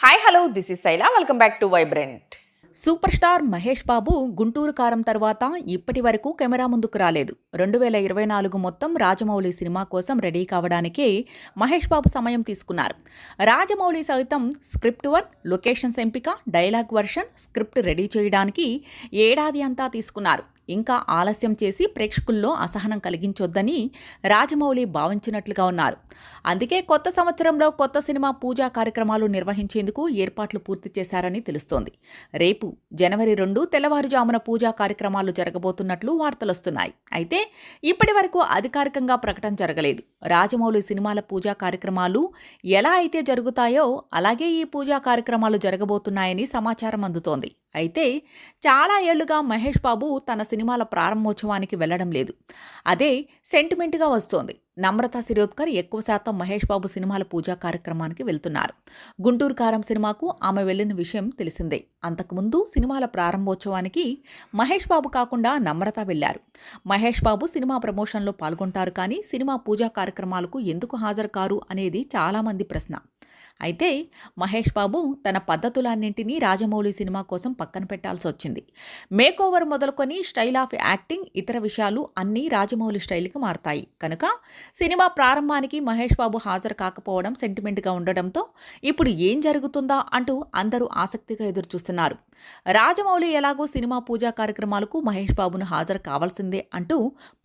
Hi hello this is Shaila welcome back to Vibrant. Super star Mahesh Babu Guntur Kaaram తర్వాత ఇప్పటి వరకు camera ముందుకు రాలేదు. 2024 మొత్తం రాజమౌళి సినిమా కోసం రెడీ కావడానికే మహేష్ బాబు సమయం తీసుకున్నారు. రాజమౌళి సైతం స్క్రిప్ట్ వర్క్, లొకేషన్స్ ఎంపిక, డైలాగ్ వర్షన్, స్క్రిప్ట్ రెడీ చేయడానికి ఏడాది అంతా తీసుకున్నారు. ఇంకా ఆలస్యం చేసి ప్రేక్షకుల్లో అసహనం కలిగించొద్దని రాజమౌళి భావించినట్లుగా ఉన్నారు. అందుకే కొత్త సంవత్సరంలో కొత్త సినిమా పూజా కార్యక్రమాలు నిర్వహించేందుకు ఏర్పాట్లు పూర్తి చేశారని తెలుస్తోంది. రేపు జనవరి 2 తెల్లవారుజామున పూజా కార్యక్రమాలు జరగబోతున్నట్లు వార్తలొస్తున్నాయి. అయితే ఇప్పటి వరకు అధికారికంగా ప్రకటన జరగలేదు. రాజమౌళి సినిమాల పూజా కార్యక్రమాలు ఎలా అయితే జరుగుతాయో అలాగే ఈ పూజా కార్యక్రమాలు జరగబోతున్నాయని సమాచారం అందుతోంది. అయితే చాలా ఏళ్లుగా మహేష్ బాబు తన సినిమాల ప్రారంభోత్సవానికి వెళ్లడం లేదు. అదే సెంటిమెంట్గా వస్తోంది. నమ్రతా శిరోద్కర్ ఎక్కువ శాతం మహేష్ బాబు సినిమాల పూజా కార్యక్రమానికి వెళ్తున్నారు. గుంటూరు కారం సినిమాకు ఆమె వెళ్లిన విషయం తెలిసిందే. అంతకుముందు సినిమాల ప్రారంభోత్సవానికి మహేష్ బాబు కాకుండా నమ్రత వెళ్లారు. మహేష్ బాబు సినిమా ప్రమోషన్లో పాల్గొంటారు కానీ సినిమా పూజా కార్యక్రమాలకు ఎందుకు హాజరు కారు అనేది చాలామంది ప్రశ్న. అయితే మహేష్ బాబు తన పద్ధతులన్నింటినీ రాజమౌళి సినిమా కోసం పక్కన పెట్టాల్సి వచ్చింది. మేకోవర్ మొదలుకొని స్టైల్ ఆఫ్ యాక్టింగ్, ఇతర విషయాలు అన్నీ రాజమౌళి స్టైల్కి మారతాయి కనుక సినిమా ప్రారంభానికి మహేష్ బాబు హాజరు కాకపోవడం సెంటిమెంట్గా ఉండడంతో ఇప్పుడు ఏం జరుగుతుందా అంటూ అందరూ ఆసక్తిగా ఎదురుచూస్తున్నారు. రాజమౌళి ఎలాగో సినిమా పూజా కార్యక్రమాలకు మహేష్ బాబును హాజరు కావాల్సిందే అంటూ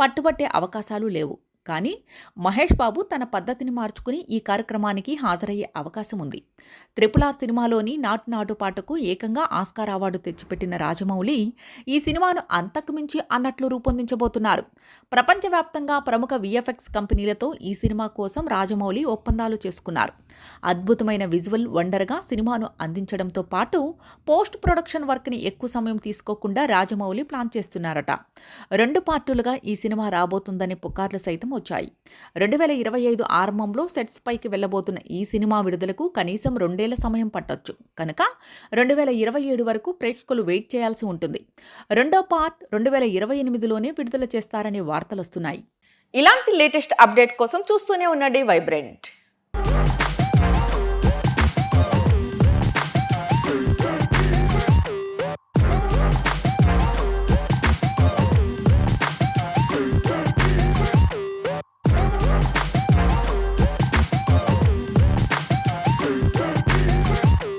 పట్టుబట్టే అవకాశాలు లేవు. కానీ మహేష్ బాబు తన పద్ధతిని మార్చుకుని ఈ కార్యక్రమానికి హాజరయ్యే అవకాశం ఉంది. RRR సినిమాలోని నాటు నాటు పాటకు ఏకంగా ఆస్కార్ అవార్డు తెచ్చిపెట్టిన రాజమౌళి ఈ సినిమాను అంతకు మించి అన్నట్లు రూపొందించబోతున్నారు. ప్రపంచవ్యాప్తంగా ప్రముఖ VFX కంపెనీలతో ఈ సినిమా కోసం రాజమౌళి ఒప్పందాలు చేసుకున్నారు. అద్భుతమైన విజువల్ వండర్గా సినిమాను అందించడంతో పాటు పోస్ట్ ప్రొడక్షన్ వర్క్ని ఎక్కువ సమయం తీసుకోకుండా రాజమౌళి ప్లాన్ చేస్తున్నారట. 2 పార్టులుగా ఈ సినిమా రాబోతుందనే పుకార్లు సైతం వచ్చాయి. 2025 ఆరంభంలో సెట్స్ పైకి వెళ్లబోతున్న ఈ సినిమా విడుదలకు కనీసం 2 ఏళ్ల సమయం పట్టొచ్చు కనుక 2027 వరకు ప్రేక్షకులు వెయిట్ చేయాల్సి ఉంటుంది. రెండో పార్ట్ 2028లోనే విడుదల చేస్తారనే వార్తలొస్తున్నాయి. ఇలాంటి లేటెస్ట్ అప్డేట్ కోసం చూస్తూనే ఉండండి వైబ్రెంట్.